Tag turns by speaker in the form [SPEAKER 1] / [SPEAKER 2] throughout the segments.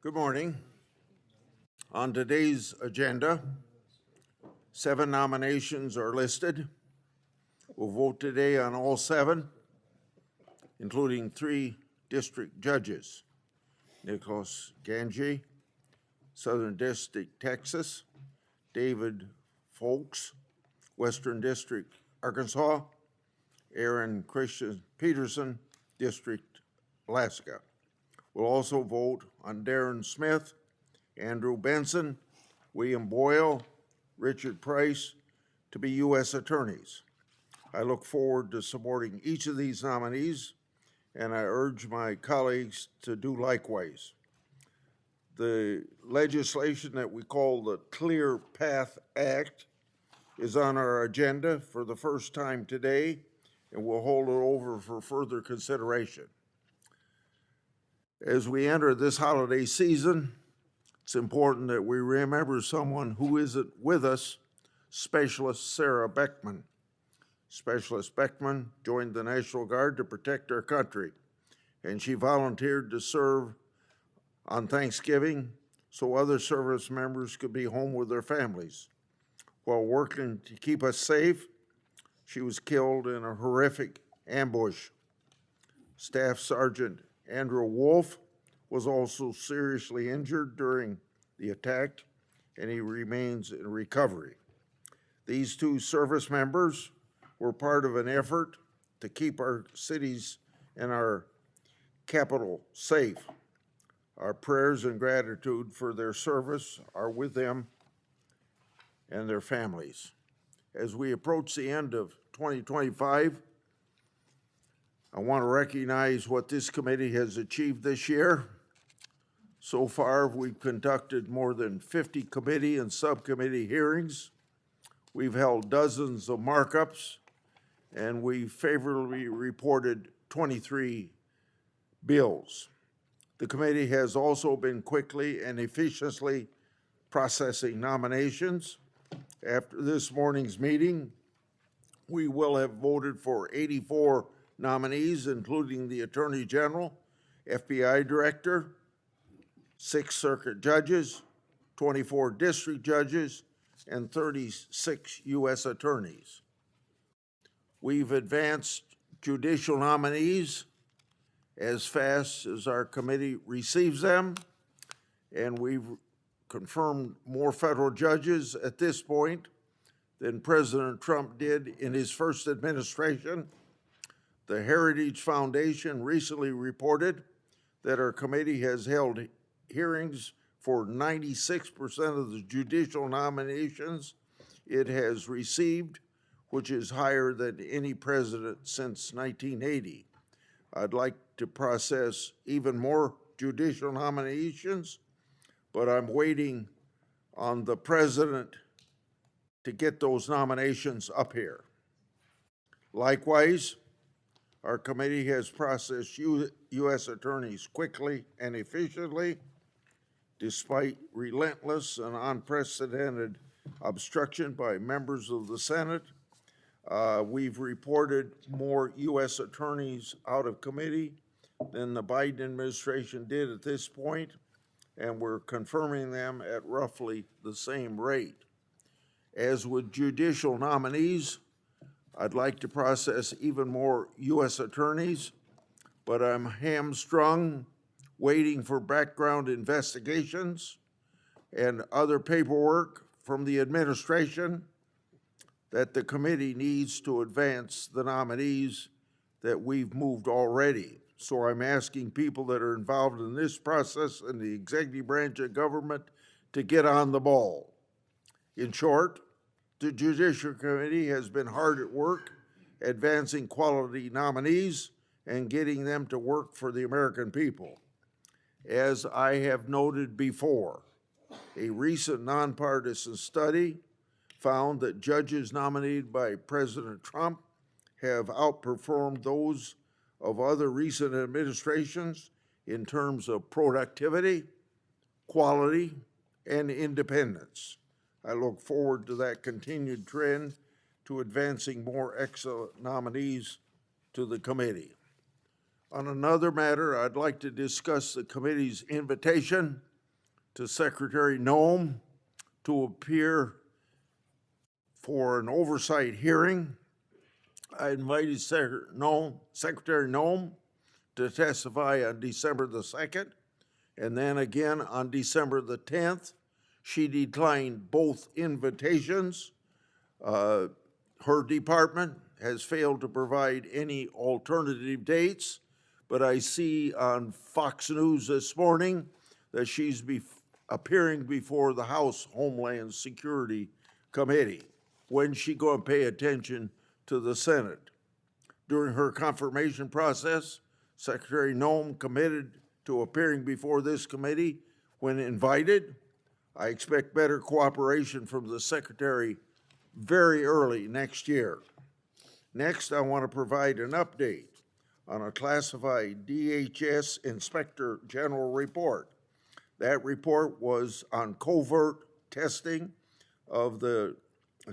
[SPEAKER 1] Good morning. On today's agenda, 7 nominations are listed. We'll vote today on all 7, including 3 district judges: Nicholas Ganji, Southern District, Texas; David Folks, Western District, Arkansas; Aaron Christian Peterson, District, Alaska. We'll also vote on Darren Smith, Andrew Benson, William Boyle, Richard Price to be U.S. attorneys. I look forward to supporting each of these nominees, and I urge my colleagues to do likewise. The legislation that we call the Clear Path Act is on our agenda for the first time today, and we'll hold it over for further consideration. As we enter this holiday season, it's important that we remember someone who isn't with us, Specialist Sarah Beckman. Specialist Beckman joined the National Guard to protect our country, and she volunteered to serve on Thanksgiving so other service members could be home with their families. While working to keep us safe, she was killed in a horrific ambush. Staff Sergeant Andrew Wolf was also seriously injured during the attack, and he remains in recovery. These 2 service members were part of an effort to keep our cities and our capital safe. Our prayers and gratitude for their service are with them and their families. As we approach the end of 2025, I want to recognize what this committee has achieved this year. So far, we've conducted more than 50 committee and subcommittee hearings. We've held dozens of markups, and we favorably reported 23 bills. The committee has also been quickly and efficiently processing nominations. After this morning's meeting, we will have voted for 84 nominees, including the Attorney General, FBI Director, 6 circuit judges, 24 district judges, and 36 U.S. attorneys. We've advanced judicial nominees as fast as our committee receives them, and we've confirmed more federal judges at this point than President Trump did in his first administration. The Heritage Foundation recently reported that our committee has held hearings for 96% of the judicial nominations it has received, which is higher than any president since 1980. I'd like to process even more judicial nominations, but I'm waiting on the president to get those nominations up here. Likewise, our committee has processed U.S. attorneys quickly and efficiently, despite relentless and unprecedented obstruction by members of the Senate. We've reported more U.S. attorneys out of committee than the Biden administration did at this point, and we're confirming them at roughly the same rate. As with judicial nominees, I'd like to process even more U.S. attorneys, but I'm hamstrung waiting for background investigations and other paperwork from the administration that the committee needs to advance the nominees that we've moved already. So I'm asking people that are involved in this process in the executive branch of government to get on the ball. In short, the Judiciary Committee has been hard at work advancing quality nominees and getting them to work for the American people. As I have noted before, a recent nonpartisan study found that judges nominated by President Trump have outperformed those of other recent administrations in terms of productivity, quality, and independence. I look forward to that continued trend to advancing more excellent nominees to the committee. On another matter, I'd like to discuss the committee's invitation to Secretary Nome to appear for an oversight hearing. I invited Secretary Nome to testify on December the 2nd, and then again on December the 10th. She declined both invitations. Her department has failed to provide any alternative dates, but I see on Fox News this morning that she's appearing before the House Homeland Security Committee. When's she going to pay attention to the Senate? During her confirmation process, Secretary Nome committed to appearing before this committee when invited. I expect better cooperation from the Secretary very early next year. Next, I want to provide an update on a classified DHS Inspector General report. That report was on covert testing of the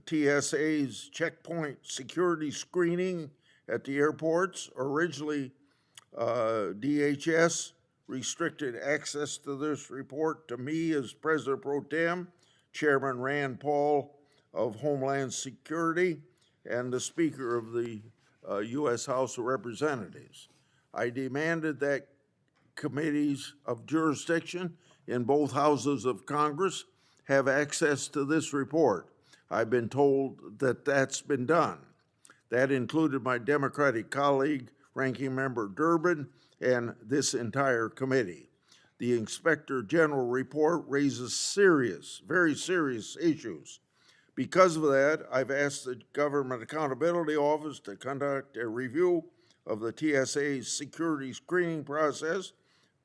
[SPEAKER 1] TSA's checkpoint security screening at the airports. Originally, DHS restricted access to this report to me as President Pro Tem, Chairman Rand Paul of Homeland Security, and the Speaker of the U.S. House of Representatives. I demanded that committees of jurisdiction in both houses of Congress have access to this report. I've been told that that's been done. That included my Democratic colleague, Ranking Member Durbin, and this entire committee. The Inspector General report raises serious, very serious issues. Because of that, I've asked the Government Accountability Office to conduct a review of the TSA's security screening process.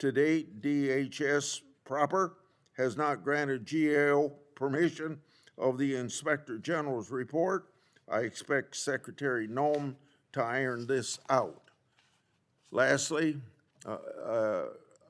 [SPEAKER 1] To date, DHS proper has not granted GAO permission of the Inspector General's report. I expect Secretary Nome to iron this out. Lastly,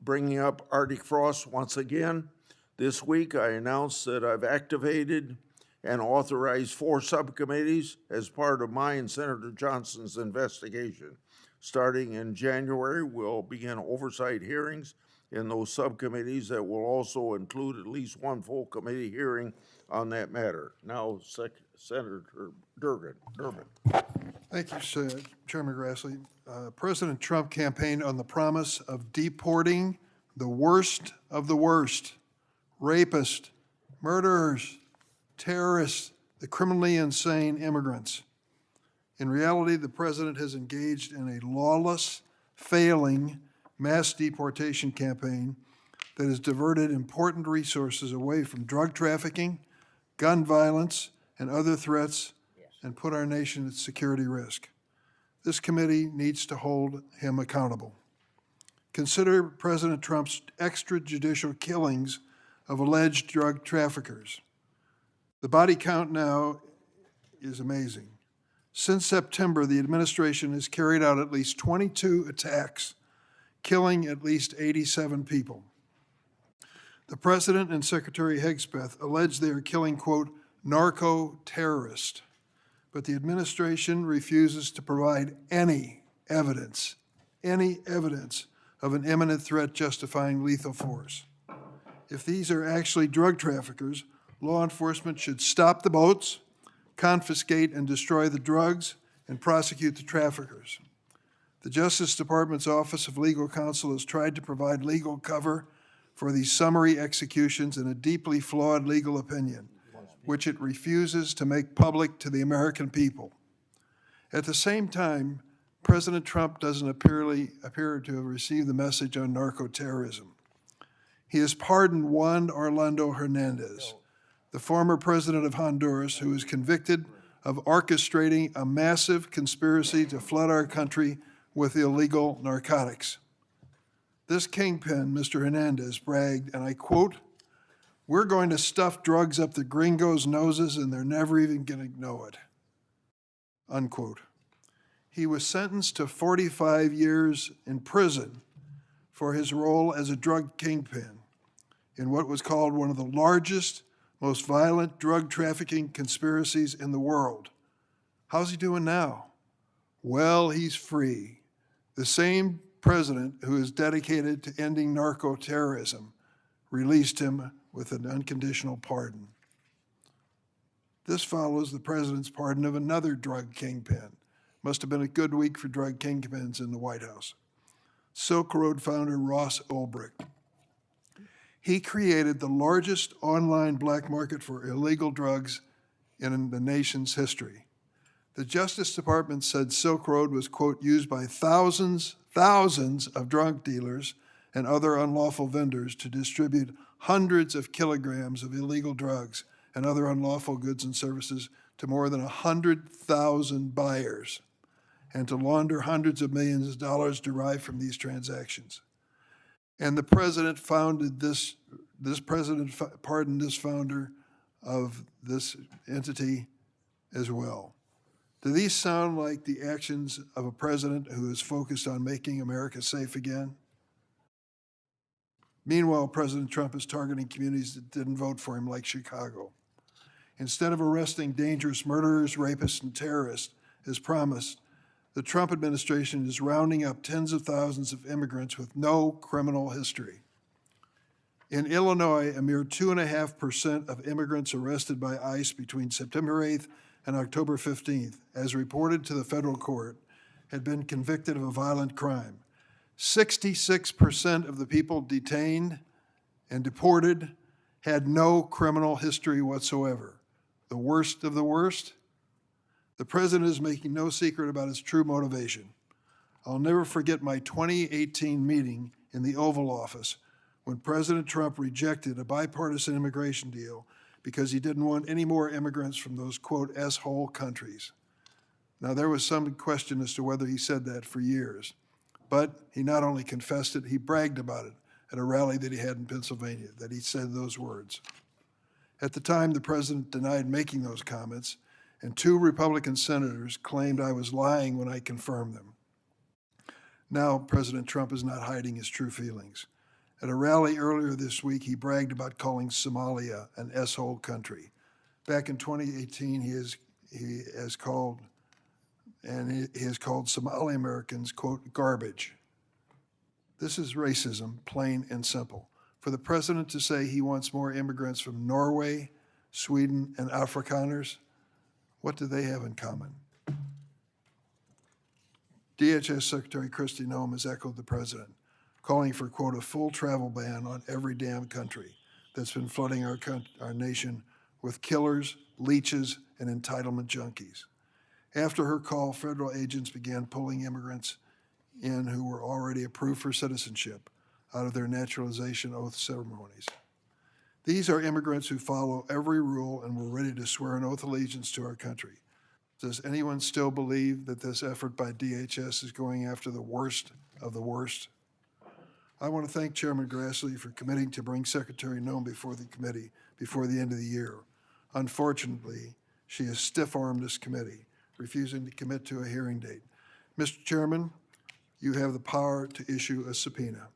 [SPEAKER 1] bringing up Arctic frost once again, this week I announced that I've activated and authorized 4 subcommittees as part of my and Senator Johnson's investigation. Starting in January, we'll begin oversight hearings in those subcommittees that will also include at least one full committee hearing on that matter. Now, Senator Durbin.
[SPEAKER 2] Thank you, Chairman Grassley. President Trump campaigned on the promise of deporting the worst of the worst: rapists, murderers, terrorists, the criminally insane immigrants. In reality, the president has engaged in a lawless, failing mass deportation campaign that has diverted important resources away from drug trafficking, gun violence, and other threats, and put our nation at security risk. This committee needs to hold him accountable. Consider President Trump's extrajudicial killings of alleged drug traffickers. The body count now is amazing. Since September, the administration has carried out at least 22 attacks, killing at least 87 people. The President and Secretary Hegspeth allege they are killing, quote, narco-terrorists, but the administration refuses to provide any evidence of an imminent threat justifying lethal force. If these are actually drug traffickers, law enforcement should stop the boats, confiscate and destroy the drugs, and prosecute the traffickers. The Justice Department's Office of Legal Counsel has tried to provide legal cover for these summary executions in a deeply flawed legal opinion, which it refuses to make public to the American people. At the same time, President Trump doesn't appear to have received the message on narco-terrorism. He has pardoned Juan Orlando Hernandez, the former president of Honduras, who is convicted of orchestrating a massive conspiracy to flood our country with illegal narcotics. This kingpin, Mr. Hernandez, bragged, and I quote, "We're going to stuff drugs up the gringos' noses and they're never even going to know it," unquote. He was sentenced to 45 years in prison for his role as a drug kingpin in what was called one of the largest, most violent drug trafficking conspiracies in the world. How's he doing now? Well, he's free. The same president who is dedicated to ending narco-terrorism released him with an unconditional pardon. This follows the president's pardon of another drug kingpin. Must have been a good week for drug kingpins in the White House. Silk Road founder Ross Ulbricht. He created the largest online black market for illegal drugs in the nation's history. The Justice Department said Silk Road was, quote, used by thousands of drug dealers and other unlawful vendors to distribute hundreds of kilograms of illegal drugs and other unlawful goods and services to more than 100,000 buyers, and to launder hundreds of millions of dollars derived from these transactions. And the president founded this president pardoned this founder of this entity as well. Do these sound like the actions of a president who is focused on making America safe again? Meanwhile, President Trump is targeting communities that didn't vote for him, like Chicago. Instead of arresting dangerous murderers, rapists, and terrorists, as promised, the Trump administration is rounding up tens of thousands of immigrants with no criminal history. In Illinois, a mere 2.5% of immigrants arrested by ICE between September 8th and October 15th, as reported to the federal court, had been convicted of a violent crime. 66% of the people detained and deported had no criminal history whatsoever. The worst of the worst? The president is making no secret about his true motivation. I'll never forget my 2018 meeting in the Oval Office when President Trump rejected a bipartisan immigration deal because he didn't want any more immigrants from those, quote, S-hole countries. Now, there was some question as to whether he said that for years, but he not only confessed it, he bragged about it at a rally that he had in Pennsylvania, that he said those words. At the time, the president denied making those comments, and 2 Republican senators claimed I was lying when I confirmed them. Now, President Trump is not hiding his true feelings. At a rally earlier this week, he bragged about calling Somalia an S-hole country. Back in 2018, he has called Somali Americans, quote, garbage. This is racism, plain and simple. For the president to say he wants more immigrants from Norway, Sweden, and Afrikaners, what do they have in common? DHS Secretary Kristi Noem has echoed the president, calling for, quote, a full travel ban on every damn country that's been flooding our nation with killers, leeches, and entitlement junkies. After her call, federal agents began pulling immigrants in who were already approved for citizenship out of their naturalization oath ceremonies. These are immigrants who follow every rule and were ready to swear an oath of allegiance to our country. Does anyone still believe that this effort by DHS is going after the worst of the worst? I want to thank Chairman Grassley for committing to bring Secretary Noem before the committee before the end of the year. Unfortunately, she has stiff-armed this committee, refusing to commit to a hearing date. Mr. Chairman, you have the power to issue a subpoena.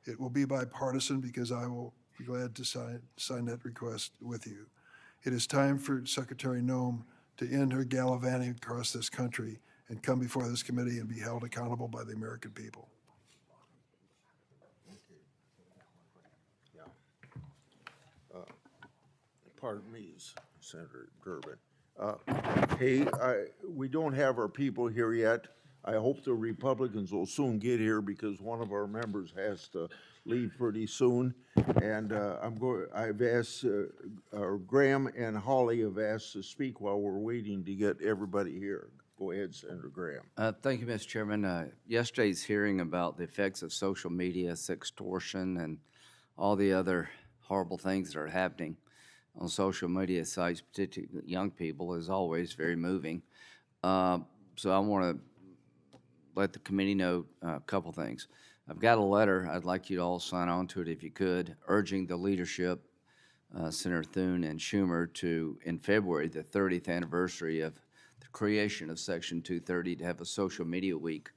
[SPEAKER 2] It will be bipartisan because I will be glad to sign that request with you. It is time for Secretary Noem to end her gallivanting across this country and come before this committee and be held accountable by the American people.
[SPEAKER 1] Pardon me, Senator Durbin. Hey, we don't have our people here yet. I hope the Republicans will soon get here because one of our members has to leave pretty soon. And I've asked, Graham and Holly have asked to speak while we're waiting to get everybody here. Go ahead, Senator Graham.
[SPEAKER 3] Thank you, Mr. Chairman. Yesterday's hearing about the effects of social media, sextortion, and all the other horrible things that are happening on social media sites, particularly young people, is always very moving. So I want to let the committee know a couple things. I've got a letter, I'd like you to all sign on to it if you could, urging the leadership, Senator Thune and Schumer, to, in February, the 30th anniversary of the creation of Section 230, to have a social media week.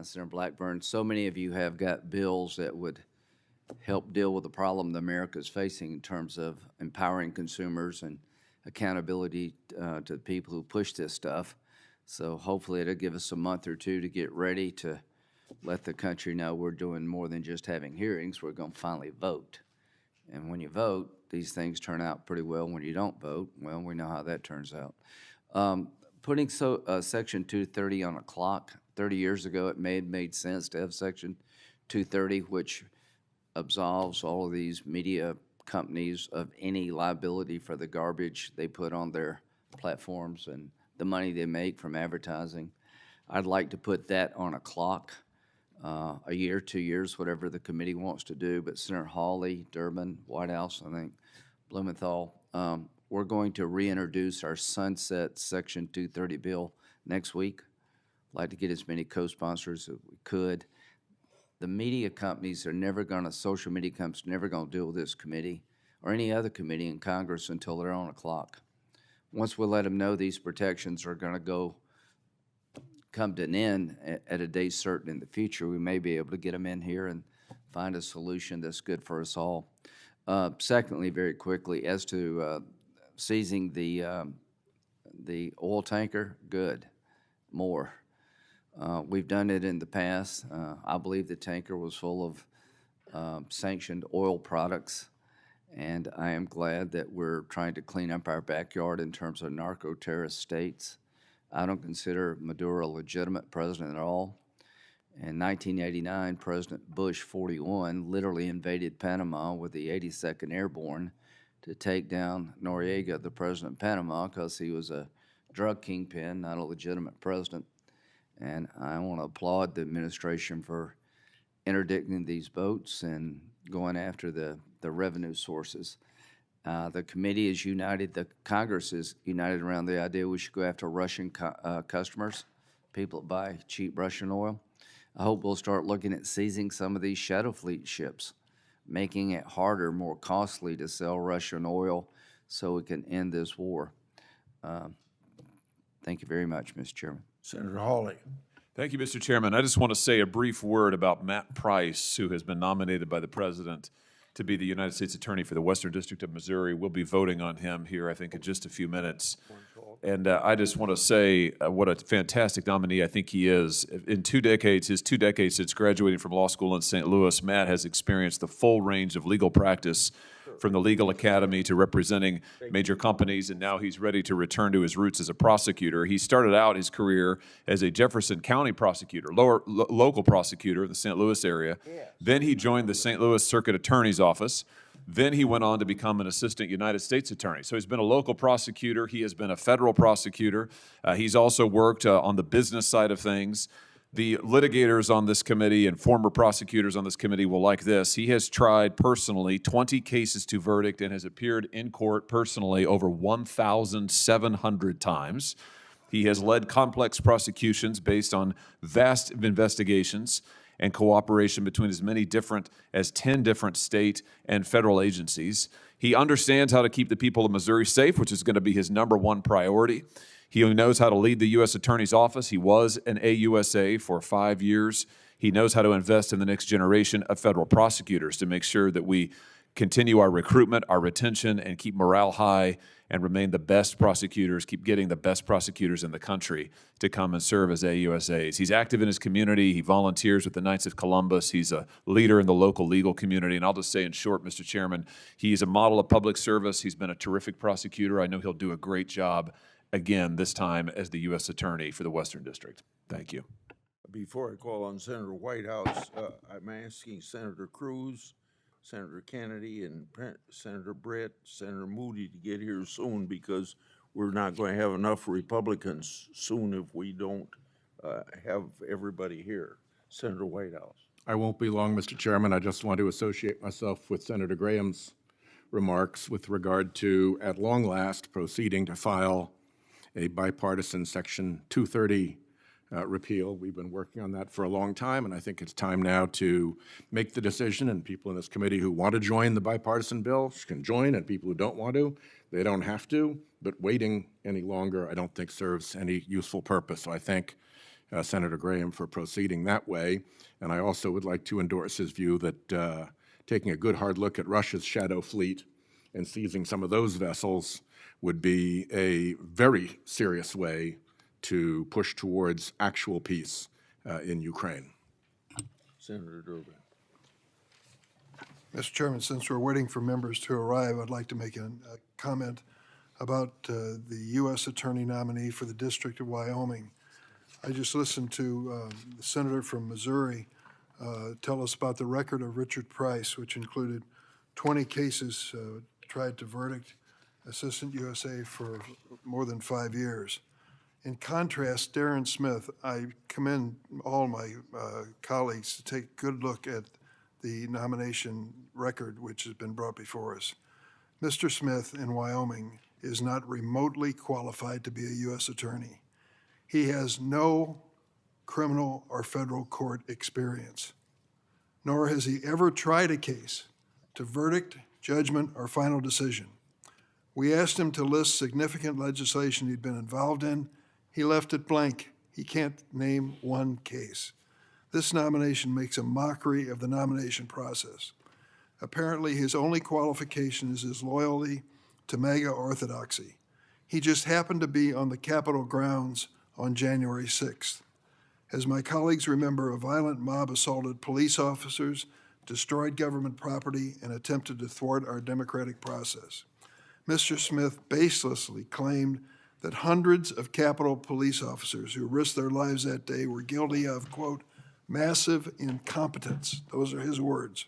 [SPEAKER 3] Senator Blackburn, so many of you have got bills that would help deal with the problem that America is facing in terms of empowering consumers and accountability to the people who push this stuff. So hopefully it'll give us a month or two to get ready to let the country know we're doing more than just having hearings. We're going to finally vote. And when you vote, these things turn out pretty well. When you don't vote, well, we know how that turns out. Putting Section 230 on a clock, 30 years ago, it made sense to have Section 230, which absolves all of these media companies of any liability for the garbage they put on their platforms and the money they make from advertising. I'd like to put that on a clock, a year, 2 years, whatever the committee wants to do. But Senator Hawley, Durbin, White House, I think, Blumenthal, we're going to reintroduce our sunset Section 230 bill next week. I'd like to get as many co-sponsors as we could. The media companies are never going to, social media companies, never going to deal with this committee or any other committee in Congress until they're on a clock. Once we let them know these protections are going to come to an end at a date certain in the future, we may be able to get them in here and find a solution that's good for us all. Secondly, very quickly, as to seizing the oil tanker, good, more. We've done it in the past. I believe the tanker was full of sanctioned oil products, and I am glad that we're trying to clean up our backyard in terms of narco-terrorist states. I don't consider Maduro a legitimate president at all. In 1989, President Bush 41 literally invaded Panama with the 82nd Airborne to take down Noriega, the president of Panama, because he was a drug kingpin, not a legitimate president. And I want to applaud the administration for interdicting these boats and going after the revenue sources. The committee is united, the Congress is united around the idea we should go after Russian customers, people that buy cheap Russian oil. I hope we'll start looking at seizing some of these shadow fleet ships, making it harder, more costly to sell Russian oil so we can end this war. Thank you very much, Mr. Chairman.
[SPEAKER 1] Senator Hawley.
[SPEAKER 4] Thank you, Mr. Chairman. I just want to say a brief word about Matt Price, who has been nominated by the President to be the United States Attorney for the Western District of Missouri. We'll be voting on him here, I think, in just a few minutes. And I just want to say what a fantastic nominee I think he is. In 2 decades, his 2 decades since graduating from law school in St. Louis, Matt has experienced the full range of legal practice from the legal academy to representing major companies, and now he's ready to return to his roots as a prosecutor. He started out his career as a Jefferson County prosecutor, local prosecutor in the St. Louis area. Then he joined the St. Louis Circuit Attorney's Office. Then he went on to become an assistant United States attorney. So he's been a local prosecutor. He has been a federal prosecutor. He's also worked on the business side of things. The litigators on this committee and former prosecutors on this committee will like this. He has tried personally 20 cases to verdict and has appeared in court personally over 1,700 times. He has led complex prosecutions based on vast investigations and cooperation between as many different as 10 different state and federal agencies. He understands how to keep the people of Missouri safe, which is going to be his #1 priority. He knows how to lead the U.S. Attorney's Office. He was an AUSA for 5 years. He knows how to invest in the next generation of federal prosecutors to make sure that we continue our recruitment, our retention, and keep morale high and remain the best prosecutors, keep getting the best prosecutors in the country to come and serve as AUSAs. He's active in his community. He volunteers with the Knights of Columbus. He's a leader in the local legal community. And I'll just say in short, Mr. Chairman, he's a model of public service. He's been a terrific prosecutor. I know he'll do a great job again, this time as the U.S. Attorney for the Western District. Thank you.
[SPEAKER 1] Before I call on Senator Whitehouse, I'm asking Senator Cruz, Senator Kennedy, and Senator Britt, Senator Moody to get here soon because we're not going to have enough Republicans soon if we don't have everybody here. Senator Whitehouse.
[SPEAKER 5] I won't be long, Mr. Chairman. I just want to associate myself with Senator Graham's remarks with regard to, at long last, proceeding to file a bipartisan Section 230 repeal. We've been working on that for a long time, and I think it's time now to make the decision, and people in this committee who want to join the bipartisan bill can join, and people who don't want to, they don't have to, but waiting any longer I don't think serves any useful purpose. So I thank Senator Graham for proceeding that way, and I also would like to endorse his view that taking a good hard look at Russia's shadow fleet and seizing some of those vessels would be a very serious way to push towards actual peace in Ukraine.
[SPEAKER 1] Senator Durbin.
[SPEAKER 2] Mr. Chairman, since we're waiting for members to arrive, I'd like to make a comment about the U.S. Attorney nominee for the District of Wyoming. I just listened to the senator from Missouri tell us about the record of Richard Price, which included 20 cases tried to verdict, Assistant USA for more than 5 years. In contrast, Darren Smith, I commend all my colleagues to take a good look at the nomination record which has been brought before us. Mr. Smith in Wyoming is not remotely qualified to be a U.S. attorney. He has no criminal or federal court experience, nor has he ever tried a case to verdict, judgment, or final decision. We asked him to list significant legislation he'd been involved in. He left it blank. He can't name one case. This nomination makes a mockery of the nomination process. Apparently, his only qualification is his loyalty to MAGA orthodoxy. He just happened to be on the Capitol grounds on January 6th. As my colleagues remember, a violent mob assaulted police officers, destroyed government property, and attempted to thwart our democratic process. Mr. Smith baselessly claimed that hundreds of Capitol police officers who risked their lives that day were guilty of, quote, massive incompetence. Those are his words.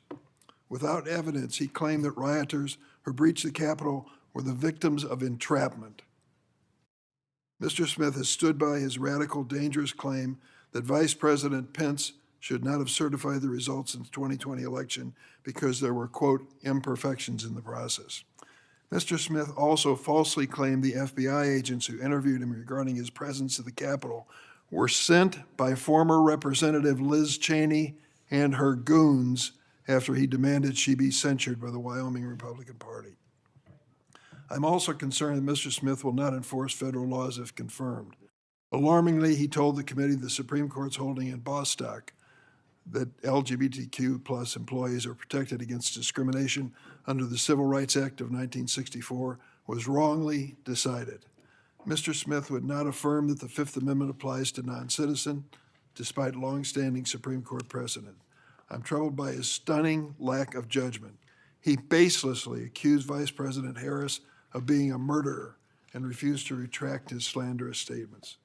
[SPEAKER 2] Without evidence, he claimed that rioters who breached the Capitol were the victims of entrapment. Mr. Smith has stood by his radical, dangerous claim that Vice President Pence should not have certified the results in the 2020 election because there were, quote, imperfections in the process. Mr. Smith also falsely claimed the FBI agents who interviewed him regarding his presence at the Capitol were sent by former Representative Liz Cheney and her goons after he demanded she be censured by the Wyoming Republican Party. I'm also concerned that Mr. Smith will not enforce federal laws if confirmed. Alarmingly, he told the committee the Supreme Court's holding in Bostock that LGBTQ plus employees are protected against discrimination under the Civil Rights Act of 1964 was wrongly decided. Mr. Smith would not affirm that the Fifth Amendment applies to non-citizens, despite longstanding Supreme Court precedent. I'm troubled by his stunning lack of judgment. He baselessly accused Vice President Harris of being a murderer and refused to retract his slanderous statements.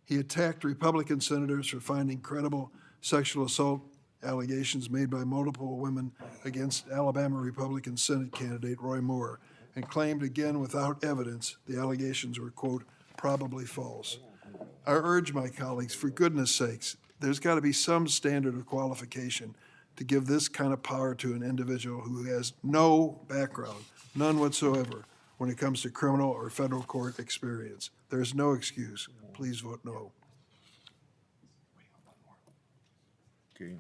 [SPEAKER 2] He attacked Republican senators for finding credible sexual assault allegations made by multiple women against Alabama Republican Senate candidate Roy Moore, and claimed again without evidence the allegations were, quote, probably false. I urge my colleagues, for goodness sakes, there's got to be some standard of qualification to give this kind of power to an individual who has no background, none whatsoever, when it comes to criminal or federal court experience. There's no excuse. Please vote no.
[SPEAKER 1] Okay.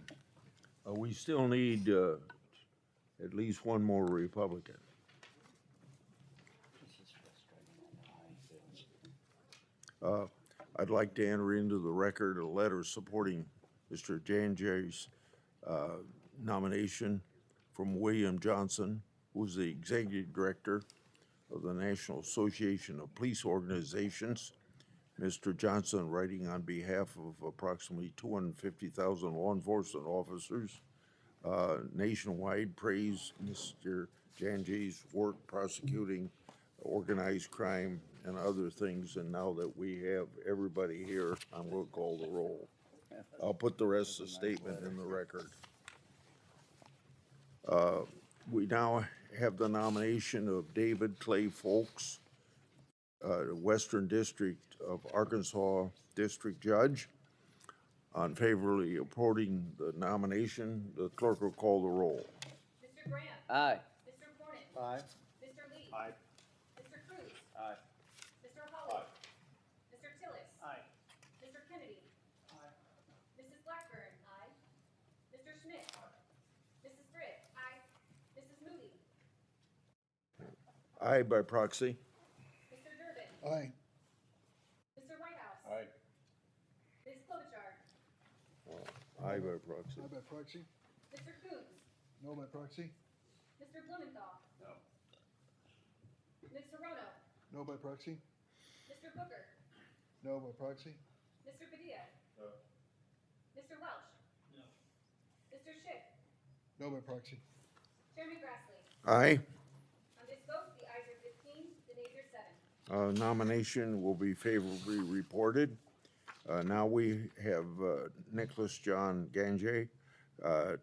[SPEAKER 1] We still need at least one more Republican. I'd like to enter into the record a letter supporting Mr. Janjay's nomination from William Johnson, who's the Executive Director of the National Association of Police Organizations. Mr. Johnson, writing on behalf of approximately 250,000 law enforcement officers nationwide, praised Mr. Janjay's work prosecuting organized crime and other things. And now that we have everybody here, I'm going to call the roll. I'll put the rest of the statement in the record. We now have the nomination of David Clay Folks, Western District of Arkansas District Judge. Unfavorably reporting the nomination, the clerk will call the roll.
[SPEAKER 6] Mr. Grant.
[SPEAKER 3] Aye.
[SPEAKER 6] Mr. Cornyn.
[SPEAKER 7] Aye.
[SPEAKER 6] Mr. Lee.
[SPEAKER 7] Aye.
[SPEAKER 6] Mr. Cruz.
[SPEAKER 7] Aye.
[SPEAKER 6] Mr. Hawley. Mr. Tillis.
[SPEAKER 7] Aye.
[SPEAKER 6] Mr. Kennedy. Mrs. Blackburn. Aye. Mr. Schmidt. Mrs. Britt. Aye. Mrs. Moody.
[SPEAKER 1] Aye by proxy.
[SPEAKER 6] Mr. Durbin.
[SPEAKER 2] Aye.
[SPEAKER 6] Mr. Whitehouse.
[SPEAKER 7] Aye.
[SPEAKER 6] Ms. Klobuchar.
[SPEAKER 1] Aye by proxy.
[SPEAKER 2] Aye by proxy?
[SPEAKER 6] Mr. Coons.
[SPEAKER 2] No by proxy?
[SPEAKER 6] Mr. Blumenthal.
[SPEAKER 7] No.
[SPEAKER 6] Ms. Hirono.
[SPEAKER 2] No by proxy?
[SPEAKER 6] Mr. Booker.
[SPEAKER 2] No by proxy?
[SPEAKER 6] Mr. Padilla.
[SPEAKER 7] No.
[SPEAKER 6] Mr. Welch.
[SPEAKER 7] No.
[SPEAKER 6] Mr. Schiff.
[SPEAKER 2] No by proxy.
[SPEAKER 6] Chairman Grassley.
[SPEAKER 1] Aye.
[SPEAKER 6] On this vote, the ayes are 15, the nays are 7.
[SPEAKER 1] Nomination will be favorably reported. Now we have Nicholas John Ganjay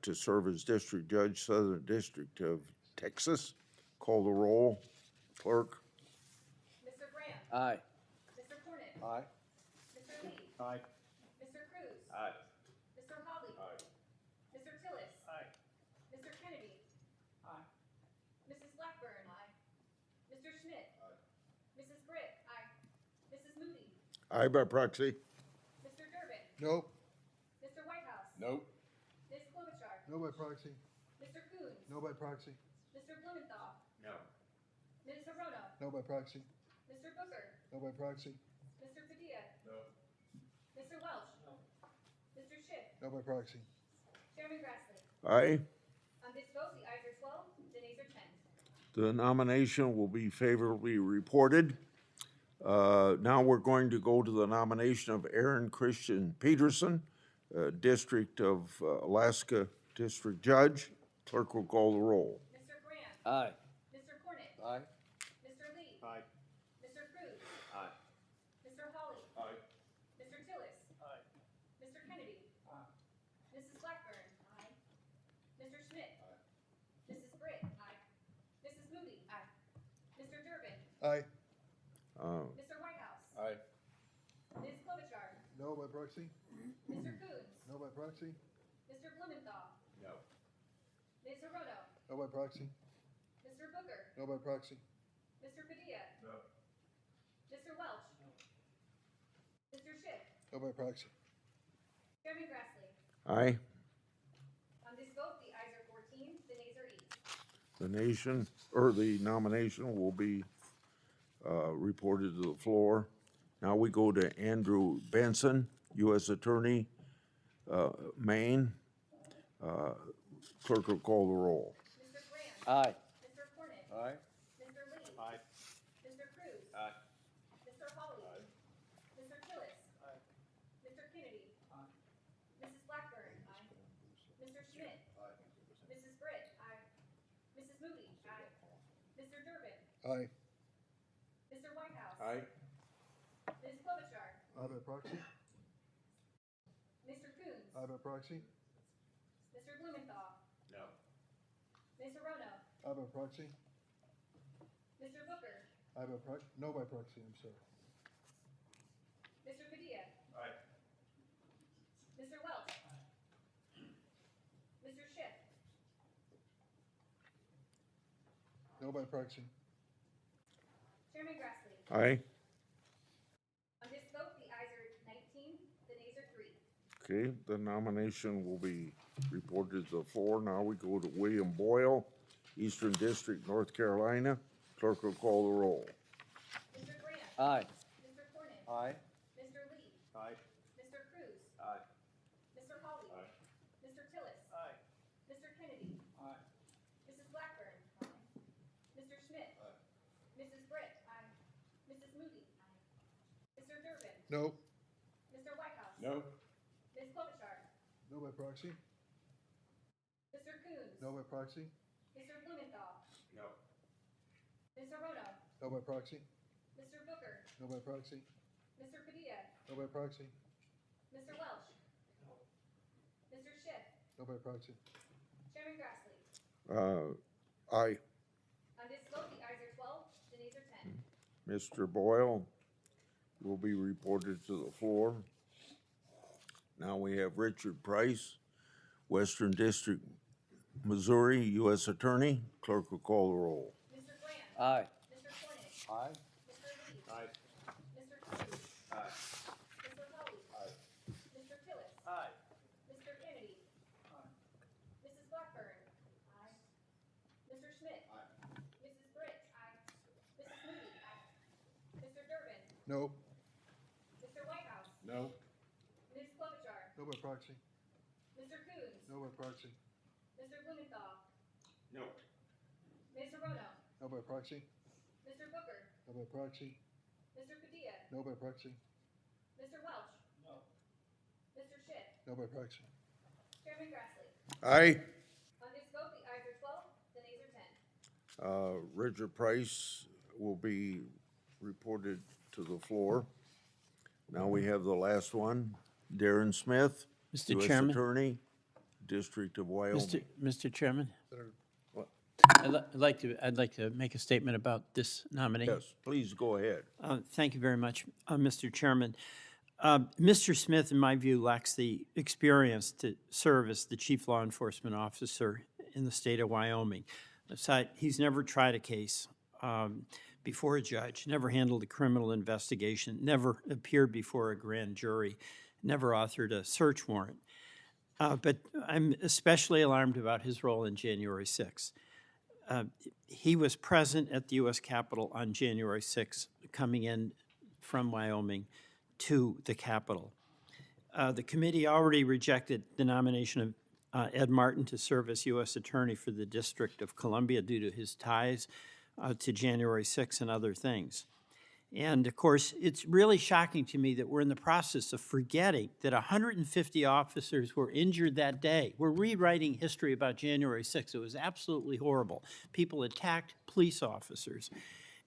[SPEAKER 1] to serve as District Judge, Southern District of Texas. Call the roll. Clerk.
[SPEAKER 6] Mr. Graham.
[SPEAKER 3] Aye.
[SPEAKER 6] Mr. Cornish.
[SPEAKER 5] Aye.
[SPEAKER 6] Mr. Lee.
[SPEAKER 5] Aye.
[SPEAKER 6] Mr. Cruz.
[SPEAKER 4] Aye.
[SPEAKER 6] Mr. Hawley. Mr. Tillis. Mr. Kennedy. Mrs. Blackburn. Mr. Schmidt. Mrs. Britt. Mrs. Moody.
[SPEAKER 1] Aye by proxy.
[SPEAKER 6] Mr. Durbin.
[SPEAKER 2] Nope.
[SPEAKER 6] Mr. Whitehouse.
[SPEAKER 5] Nope.
[SPEAKER 6] Ms. Klobuchar.
[SPEAKER 2] No by proxy.
[SPEAKER 6] Mr. Coons.
[SPEAKER 2] No by proxy.
[SPEAKER 6] Mr. Blumenthal.
[SPEAKER 4] No.
[SPEAKER 6] Ms. Hirono.
[SPEAKER 2] No by proxy.
[SPEAKER 6] Mr. Booker.
[SPEAKER 2] No by proxy.
[SPEAKER 6] Mr. Padilla.
[SPEAKER 4] No.
[SPEAKER 6] Mr. Welch. Mr. Schiff.
[SPEAKER 2] No by proxy.
[SPEAKER 6] Chairman Grassley.
[SPEAKER 1] Aye.
[SPEAKER 6] On this vote, the ayes are 12, the nays are 10.
[SPEAKER 1] The nomination will be favorably reported. Now we're going to go to the nomination of Aaron Christian Peterson, District of Alaska District Judge. Clerk will call the roll.
[SPEAKER 6] Mr. Graham.
[SPEAKER 3] Aye.
[SPEAKER 6] Mr. Cornish.
[SPEAKER 5] Aye.
[SPEAKER 6] Mr. Lee.
[SPEAKER 5] Aye.
[SPEAKER 6] Mr. Cruz.
[SPEAKER 4] Aye.
[SPEAKER 6] Mr. Hawley.
[SPEAKER 4] Aye.
[SPEAKER 6] Mr. Tillis. Mr. Kennedy. Mrs. Blackburn. Mr. Schmidt. Mrs. Britt. Mrs. Moody. Mr. Durbin.
[SPEAKER 2] Aye.
[SPEAKER 6] Mr. Whitehouse.
[SPEAKER 5] Aye.
[SPEAKER 6] Ms. Klobuchar.
[SPEAKER 2] No by proxy.
[SPEAKER 6] Mr. Coons.
[SPEAKER 2] No by proxy.
[SPEAKER 6] Mr. Blumenthal.
[SPEAKER 4] No.
[SPEAKER 6] Ms. Hirono.
[SPEAKER 2] No by proxy.
[SPEAKER 6] Mr. Booker.
[SPEAKER 2] No by proxy.
[SPEAKER 6] Mr. Padilla.
[SPEAKER 4] No.
[SPEAKER 6] Mr. Welch. Mr. Schiff.
[SPEAKER 2] No by proxy.
[SPEAKER 6] Chairman Grassley.
[SPEAKER 1] Aye.
[SPEAKER 6] On this vote, the ayes are 14, the nays are 8.
[SPEAKER 1] The nomination will be reported to the floor. Now we go to Andrew Benson, U.S. Attorney, Maine. Clerk will call the roll.
[SPEAKER 6] Mr. Graham.
[SPEAKER 3] Aye.
[SPEAKER 6] Mr. Cornish.
[SPEAKER 5] Aye.
[SPEAKER 6] Mr. Lee.
[SPEAKER 5] Aye.
[SPEAKER 6] Mr. Cruz.
[SPEAKER 4] Aye.
[SPEAKER 6] Mr. Hawley. Mr. Tillis. Mr. Kennedy. Mrs. Blackburn. Mr. Schmidt. Mrs. Britt. Mrs. Moody. Mr. Durbin.
[SPEAKER 2] Aye.
[SPEAKER 6] Mr. Whitehouse.
[SPEAKER 5] Aye.
[SPEAKER 6] Ms. Klobuchar.
[SPEAKER 2] Aye by proxy.
[SPEAKER 6] Mr. Coons.
[SPEAKER 2] Aye by proxy.
[SPEAKER 6] Mr. Blumenthal.
[SPEAKER 4] No.
[SPEAKER 6] Ms. Hirono.
[SPEAKER 2] Aye by proxy.
[SPEAKER 6] Mr. Booker.
[SPEAKER 2] Aye by proxy. No by proxy, I'm sorry.
[SPEAKER 6] Mr. Padilla.
[SPEAKER 4] Aye.
[SPEAKER 6] Mr. Welch. Mr. Schiff.
[SPEAKER 2] No by proxy.
[SPEAKER 6] Chairman Grassley.
[SPEAKER 1] Aye.
[SPEAKER 6] On this vote, the ayes are 19, the nays are 3.
[SPEAKER 1] Okay, the nomination will be reported to the floor. Now we go to William Boyle, Eastern District, North Carolina. Clerk will call the roll.
[SPEAKER 6] Mr. Graham.
[SPEAKER 3] Aye.
[SPEAKER 6] Mr. Cornish.
[SPEAKER 5] Aye.
[SPEAKER 6] Mr. Lee.
[SPEAKER 5] Aye.
[SPEAKER 6] Mr. Cruz.
[SPEAKER 4] Aye.
[SPEAKER 6] Mr. Hawley. Mr. Tillis. Mr. Kennedy. Mrs. Blackburn. Mr. Schmidt. Mrs. Britt. Mrs. Moody. Mr. Durbin.
[SPEAKER 2] No.
[SPEAKER 6] Mr. Whitehouse.
[SPEAKER 5] No.
[SPEAKER 6] Ms. Klobuchar.
[SPEAKER 2] No by proxy.
[SPEAKER 6] Mr. Coons.
[SPEAKER 2] No by proxy.
[SPEAKER 6] Mr. Blumenthal.
[SPEAKER 4] No.
[SPEAKER 6] Ms. Hirono.
[SPEAKER 2] No by proxy.
[SPEAKER 6] Mr. Booker.
[SPEAKER 2] No by proxy.
[SPEAKER 6] Mr. Padilla.
[SPEAKER 2] No by proxy.
[SPEAKER 6] Mr. Welch. Mr. Schiff.
[SPEAKER 2] No by proxy.
[SPEAKER 6] Chairman Grassley.
[SPEAKER 1] Aye.
[SPEAKER 6] On this vote, the ayes are 12, the nays are 10.
[SPEAKER 1] Mr. Boyle will be reported to the floor. Now we have Richard Price, Western District, Missouri, U.S. Attorney. Clerk will call the roll.
[SPEAKER 6] Mr. Graham.
[SPEAKER 3] Aye.
[SPEAKER 6] Mr. Cornish.
[SPEAKER 5] Aye.
[SPEAKER 6] Mr. Lee.
[SPEAKER 5] Aye.
[SPEAKER 6] Mr. Cruz.
[SPEAKER 4] Aye.
[SPEAKER 6] Mr. Hawley. Mr. Tillis.
[SPEAKER 4] Aye.
[SPEAKER 6] Mr. Kennedy. Mrs. Blackburn. Mr. Schmidt. Mrs. Britt. Mrs. Moody. Mr. Durbin.
[SPEAKER 2] No.
[SPEAKER 6] Mr. Whitehouse.
[SPEAKER 5] No.
[SPEAKER 6] Ms. Klobuchar.
[SPEAKER 2] No by proxy.
[SPEAKER 6] Mr. Coons.
[SPEAKER 2] No by proxy.
[SPEAKER 6] Mr. Blumenthal.
[SPEAKER 4] No.
[SPEAKER 6] Ms. Hirono.
[SPEAKER 2] No by proxy.
[SPEAKER 6] Mr. Booker.
[SPEAKER 2] No by proxy.
[SPEAKER 6] Mr. Padilla.
[SPEAKER 2] No by proxy.
[SPEAKER 6] Mr. Welch. No. Mr. Schiff.
[SPEAKER 2] No by proxy.
[SPEAKER 6] Chairman Grassley.
[SPEAKER 1] Aye.
[SPEAKER 6] On this vote, the ayes are 12, the nays
[SPEAKER 1] Richard Price will be reported to the floor. Now we have the last one, Darren Smith,
[SPEAKER 7] Mr.
[SPEAKER 1] U.S.
[SPEAKER 7] Chairman.
[SPEAKER 1] Attorney, District of Wyoming.
[SPEAKER 7] Mr. Chairman,
[SPEAKER 1] What?
[SPEAKER 7] I'd like to make a statement about this nominee.
[SPEAKER 1] Yes, please go ahead.
[SPEAKER 7] Thank you very much, Mr. Chairman. Mr. Smith, in my view, lacks the experience to serve as the chief law enforcement officer in the state of Wyoming. Aside, he's never tried a case before a judge, never handled a criminal investigation, never appeared before a grand jury, never authored a search warrant. But I'm especially alarmed about his role in January 6th. He was present at the U.S. Capitol on January 6th, coming in from Wyoming to the Capitol. The committee already rejected the nomination of Ed Martin to serve as U.S. Attorney for the District of Columbia due to his ties to January 6th and other things. And of course, it's really shocking to me that we're in the process of forgetting that 150 officers were injured that day. We're rewriting history about January 6th. It was absolutely horrible. People attacked police officers.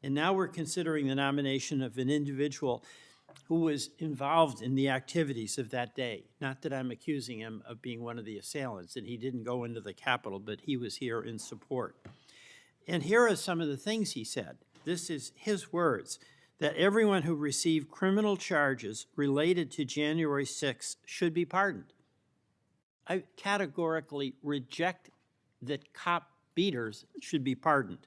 [SPEAKER 7] And now we're considering the nomination of an individual who was involved in the activities of that day. Not that I'm accusing him of being one of the assailants, and he didn't go into the Capitol, but he was here in support. And here are some of the things he said. This is his words, that everyone who received criminal charges related to January 6th should be pardoned. I categorically reject that cop beaters should be pardoned.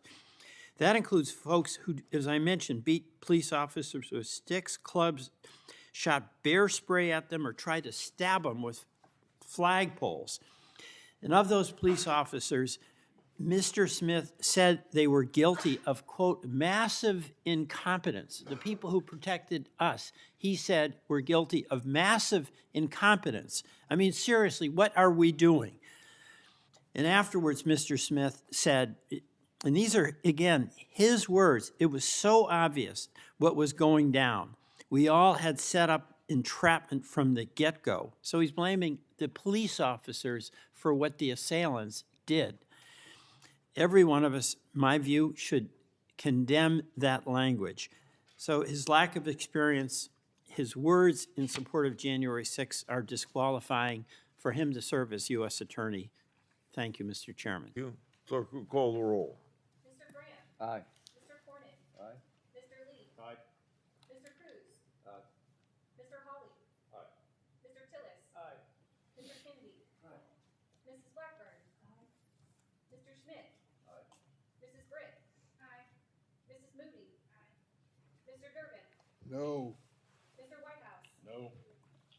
[SPEAKER 7] That includes folks who, as I mentioned, beat police officers with sticks, clubs, shot bear spray at them, or tried to stab them with flagpoles. And of those police officers, Mr. Smith said they were guilty of, quote, massive incompetence. The people who protected us, he said, were guilty of massive incompetence. I mean, seriously, what are we doing? And afterwards, Mr. Smith said, and these are, again, his words, it was so obvious what was going down. We all had set up entrapment from the get-go. So he's blaming the police officers for what the assailants did. Every one of us, my view, should condemn that language. So his lack of experience, his words in support of January 6th are disqualifying for him to serve as U.S. Attorney. Thank you, Mr. Chairman.
[SPEAKER 1] You, clerk will call the roll.
[SPEAKER 6] Mr. Graham.
[SPEAKER 3] Aye.
[SPEAKER 6] Mr. Cornyn.
[SPEAKER 3] Aye.
[SPEAKER 6] Mr. Lee.
[SPEAKER 4] Aye.
[SPEAKER 6] Mr. Cruz.
[SPEAKER 3] Aye.
[SPEAKER 6] Mr. Hawley.
[SPEAKER 4] Aye.
[SPEAKER 6] Mr. Tillis.
[SPEAKER 4] Aye.
[SPEAKER 6] Mr. Kennedy. Mrs. Blackburn. Mr. Schmidt. Mrs. Britt. Mrs. Moody. Mr. Durbin.
[SPEAKER 2] No.
[SPEAKER 6] Mr. Whitehouse.
[SPEAKER 4] No.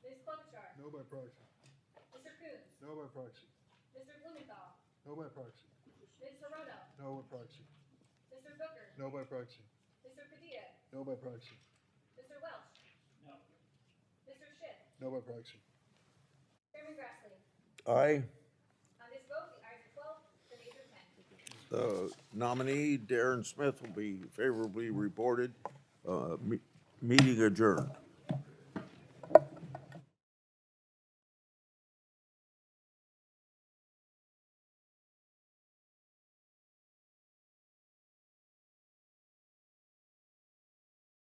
[SPEAKER 6] Ms. Klobuchar.
[SPEAKER 2] No by proxy.
[SPEAKER 6] Mr. Coons.
[SPEAKER 2] No by proxy.
[SPEAKER 6] Mr. Blumenthal.
[SPEAKER 2] No by proxy.
[SPEAKER 6] Ms. Sorono.
[SPEAKER 2] No by proxy.
[SPEAKER 6] Mr. Booker.
[SPEAKER 2] No by proxy.
[SPEAKER 6] Mr. Padilla.
[SPEAKER 2] No by proxy.
[SPEAKER 6] Mr. Welch. No. Mr. Schiff.
[SPEAKER 2] No by proxy.
[SPEAKER 6] Chairman Grassley.
[SPEAKER 1] Aye.
[SPEAKER 6] On this vote, the ayes are 12, the nays are 10.
[SPEAKER 1] The nominee, Darren Smith, will be favorably reported. Meeting adjourned.